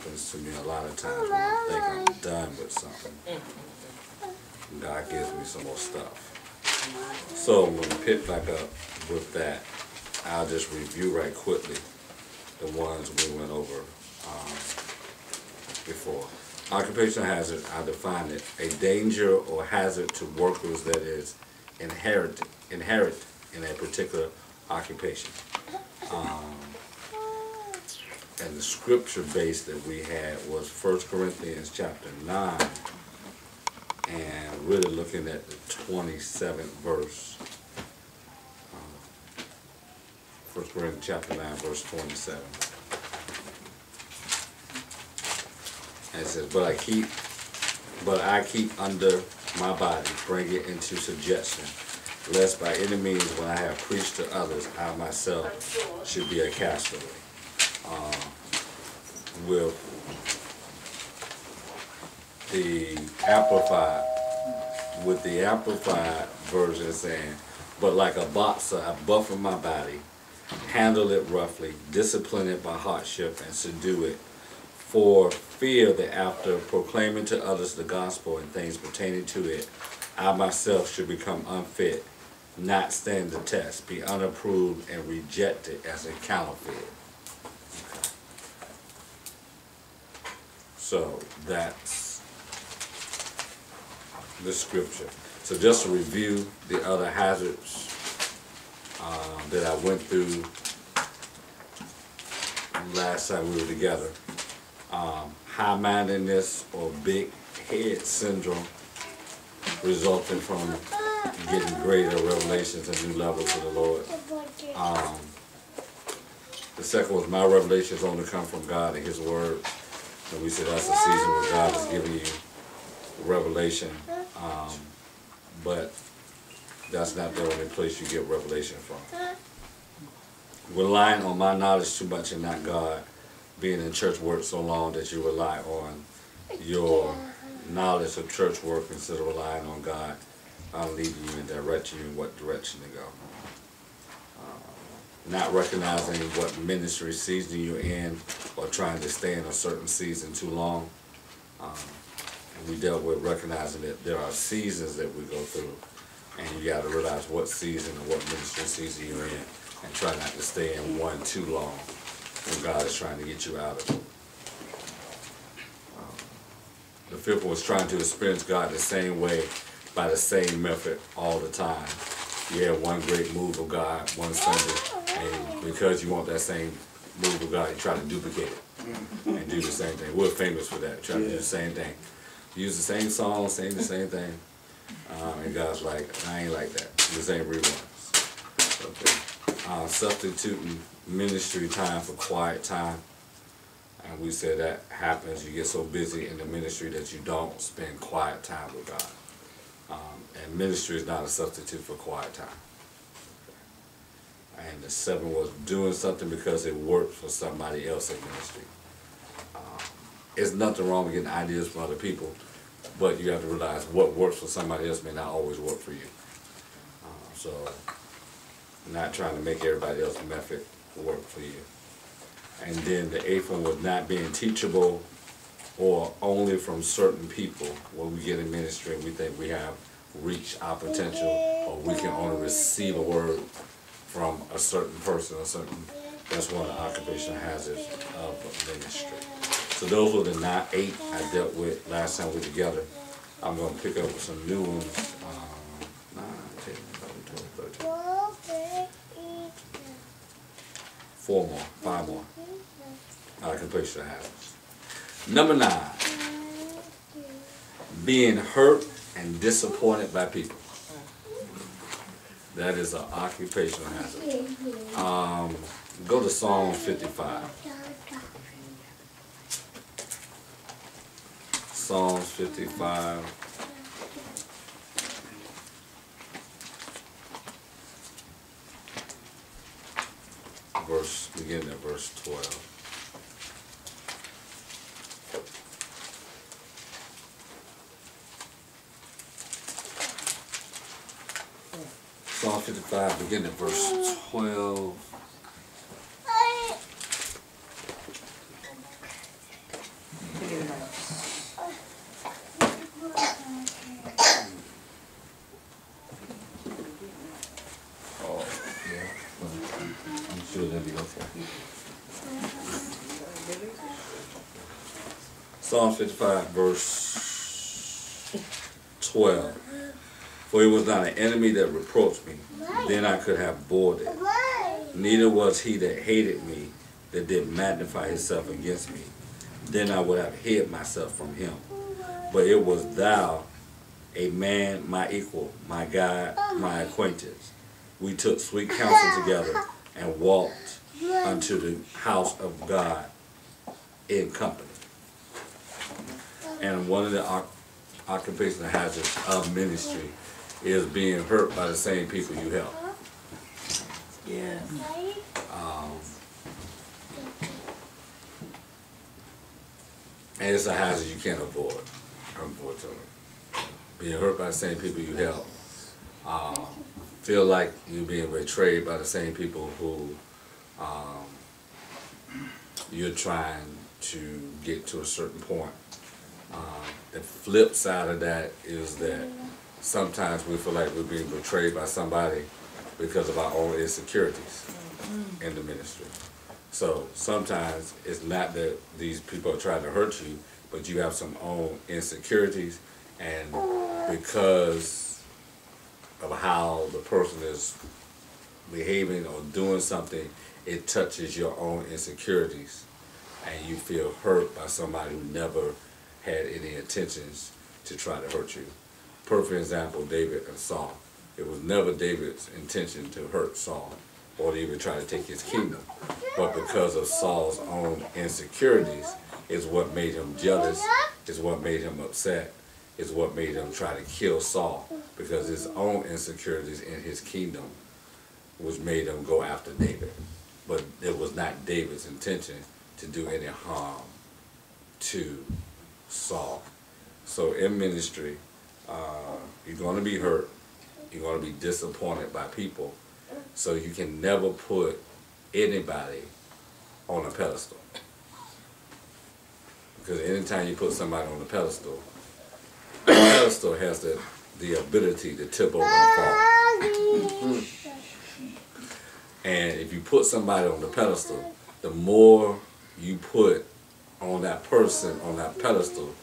happens to me a lot of times when I think I'm done with something. God gives me some more stuff. So when we pick back up with that, I'll just review right quickly the ones we went over before. Occupational hazard, I define it, a danger or hazard to workers that is inherent in a particular occupation. And the scripture base that we had was 1 Corinthians chapter 9, and really looking at the 27th verse. 1 Corinthians chapter 9, verse 27. And it says, but I keep under my body, bring it into subjection, lest by any means when I have preached to others, I myself should be a castaway. With the amplified version saying, but like a boxer, I buffet my body, handle it roughly, discipline it by hardship, and subdue it, for fear that after proclaiming to others the gospel and things pertaining to it, I myself should become unfit, not stand the test, be unapproved, and rejected as a counterfeit. Okay. So that's the scripture. So just to review the other hazards that I went through last time we were together. High-mindedness or big head syndrome resulting from getting greater revelations and new levels of the Lord. The second was my revelations only come from God and His Word. And we said that's a season where God is giving you revelation. But that's not the only place you get revelation from. Relying on my knowledge too much and not God. Being in church work so long that you rely on your knowledge of church work instead of relying on God leading you and directing you in what direction to go. Not recognizing what ministry season you're in or trying to stay in a certain season too long. And we dealt with recognizing that there are seasons that we go through, and you got to realize what season and what ministry season you're in and try not to stay in one too long when God is trying to get you out of it. The fifth one was trying to experience God the same way by the same method all the time. You have one great move of God one Sunday, and because you want that same move of God, you try to duplicate it and do the same thing. We're famous for that, try to do the same thing. Use the same song, sing the same thing, and God's like, I ain't like that. The same reruns. Okay. Substituting ministry time for quiet time. And we said that happens, you get so busy in the ministry that you don't spend quiet time with God. And ministry is not a substitute for quiet time. And the seventh was doing something because it worked for somebody else in ministry. There's nothing wrong with getting ideas from other people, but you have to realize what works for somebody else may not always work for you. So not trying to make everybody else's method work for you. And then the eighth one was not being teachable or only from certain people. When we get in ministry and we think we have reached our potential, or we can only receive a word from a certain person or certain, that's one of the occupational hazards of ministry. So those were the 8 I dealt with last time we were together. I'm going to pick up some new ones. 9, 10, 11, 12, 13. 4 more, 5 more. Occupational hazards. Number 9, being hurt and disappointed by people. That is an occupational hazard. Go to Psalm 55. Psalms 55. Beginning at verse 12. Psalm 55, beginning at verse 12. I'm sure that'll be okay. Psalm 55, verse 12. For it was not an enemy that reproached me, then I could have borne it. Neither was he that hated me, that did magnify himself against me. Then I would have hid myself from him. But it was thou, a man, my equal, my God, my acquaintance. We took sweet counsel together and walked unto the house of God in company. And one of the occupational hazards of ministry is being hurt by the same people you help. Yeah. And it's a hazard you can't avoid, unfortunately. Being hurt by the same people you help. Feel like you're being betrayed by the same people who you're trying to get to a certain point. The flip side of that is that sometimes we feel like we're being betrayed by somebody because of our own insecurities in the ministry. So sometimes it's not that these people are trying to hurt you, but you have some own insecurities, and because of how the person is behaving or doing something, it touches your own insecurities, and you feel hurt by somebody who never had any intentions to try to hurt you. Perfect example, David and Saul. It was never David's intention to hurt Saul or to even try to take his kingdom. But because of Saul's own insecurities is what made him jealous, is what made him upset, is what made him try to kill Saul. Because his own insecurities in his kingdom was made him go after David. But it was not David's intention to do any harm to Saul. So in ministry, you're going to be hurt. You're going to be disappointed by people. So you can never put anybody on a pedestal. Because anytime you put somebody on a pedestal, the pedestal has the ability to tip over and fall. And if you put somebody on the pedestal, the more you put on that person on that pedestal,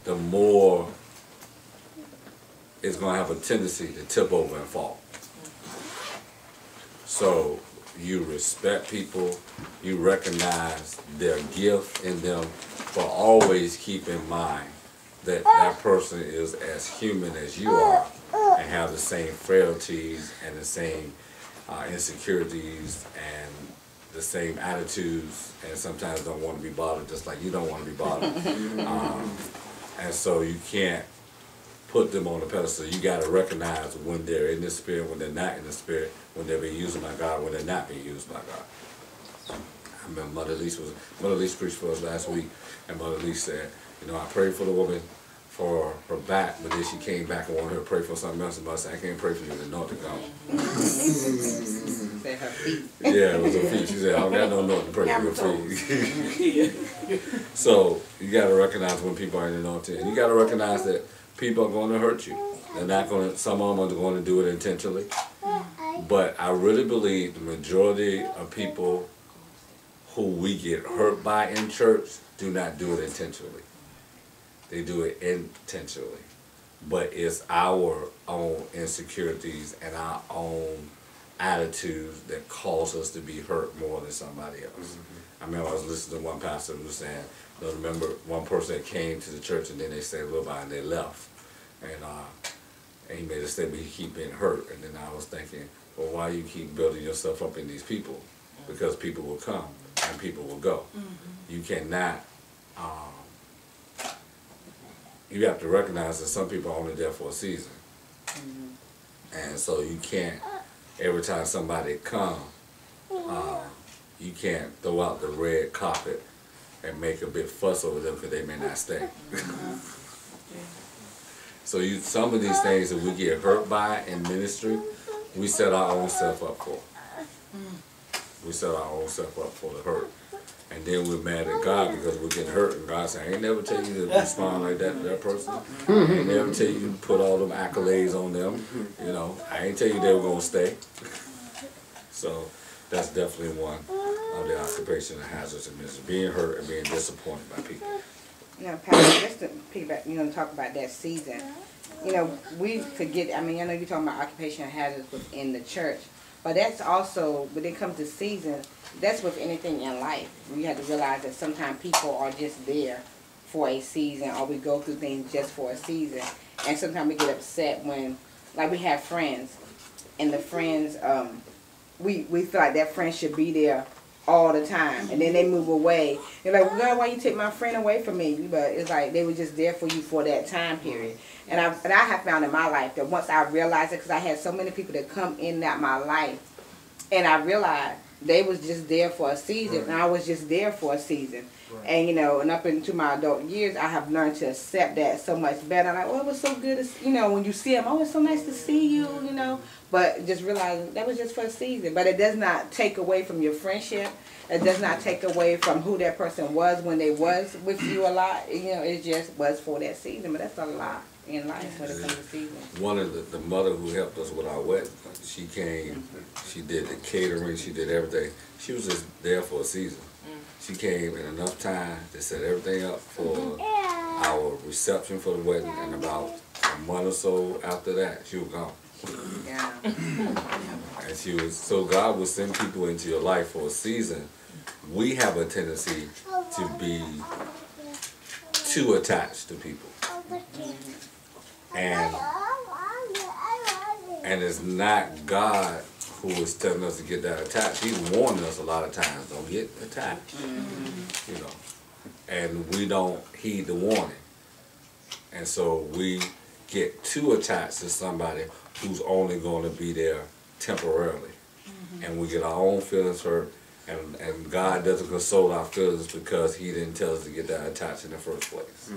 the more it's going to have a tendency to tip over and fall. So you respect people, you recognize their gift in them, but always keep in mind that that person is as human as you are and have the same frailties and the same insecurities and the same attitudes, and sometimes don't want to be bothered just like you don't want to be bothered. And so you can't put them on the pedestal. You got to recognize when they're in the spirit, when they're not in the spirit, when they're being used by God, when they're not being used by God. I remember Mother Lise preached for us last week, and Mother Lise said, you know, I prayed for the woman for her back, but then she came back and wanted her to pray for something else, and Mother said, I can't pray for you, the anointing gone. Her feet. Yeah, it was her feet. She said, I don't got no anointing to pray for your feet. So you got to recognize when people are in anointing, and you got to recognize that people are going to hurt you. They're not going to, some of them are going to do it intentionally. But I really believe the majority of people who we get hurt by in church do not do it intentionally. They do it intentionally. But it's our own insecurities and our own attitudes that cause us to be hurt more than somebody else. I remember I was listening to one pastor who was saying, I remember one person that came to the church and then they stayed a little while and they left. And he made a statement, he keep being hurt. And then I was thinking, well, why you keep building yourself up in these people? Because people will come and people will go. You cannot, you have to recognize that some people are only there for a season. And so you can't, every time somebody comes, you can't throw out the red carpet and make a big fuss over them because they may not stay. So some of these things that we get hurt by in ministry, we set our own self up for. We set our own self up for the hurt. And then we're mad at God because we're getting hurt, and God said, I ain't never tell you to respond like that to that person. I ain't never tell you to put all them accolades on them. You know, I ain't tell you they were going to stay. So that's definitely one of the occupational hazards in business. Being hurt and being disappointed by people. You know, Pastor, just to piggyback, you know, talk about that season. You know, we forget, I mean, I know you're talking about occupational hazards within the church, but that's also, when it comes to season, that's with anything in life. We have to realize that sometimes people are just there for a season, or we go through things just for a season. And sometimes we get upset when, like, we have friends, and the friends, we feel like that friend should be there all the time, and then they move away. They're like, well, God, why you take my friend away from me? But it's like they were just there for you for that time period. And I have found in my life that once I realized it, because I had so many people that come in that my life, and I realized they was just there for a season, and I was just there for a season. And, you know, and up into my adult years, I have learned to accept that so much better. I'm like, oh, it was so good, you know, when you see them, oh, it's so nice to see you, you know. But just realizing that was just for a season. But it does not take away from your friendship. It does not take away from who that person was when they was with you a lot. You know, it just was for that season. But that's a lot in life when it comes to season. One of the mother who helped us with our wedding, she came, she did the catering, she did everything. She was just there for a season. She came in enough time to set everything up for our reception for the wedding, and about a month or so after that, she was gone. Yeah. And she was, so God will send people into your life for a season. We have a tendency to be too attached to people. And it's not God who is telling us to get that attached. He's warning us a lot of times, don't get attached, you know. And we don't heed the warning. And so we get too attached to somebody who's only going to be there temporarily. And we get our own feelings hurt, and God doesn't console our feelings because he didn't tell us to get that attached in the first place.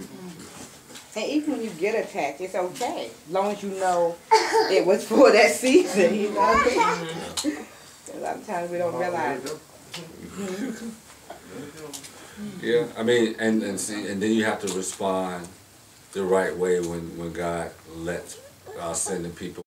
And even when you get attached, it's okay. As long as you know it was for that season, you know. A lot of times we don't realize. Yeah, I mean, and see, and then you have to respond the right way when God lets sending people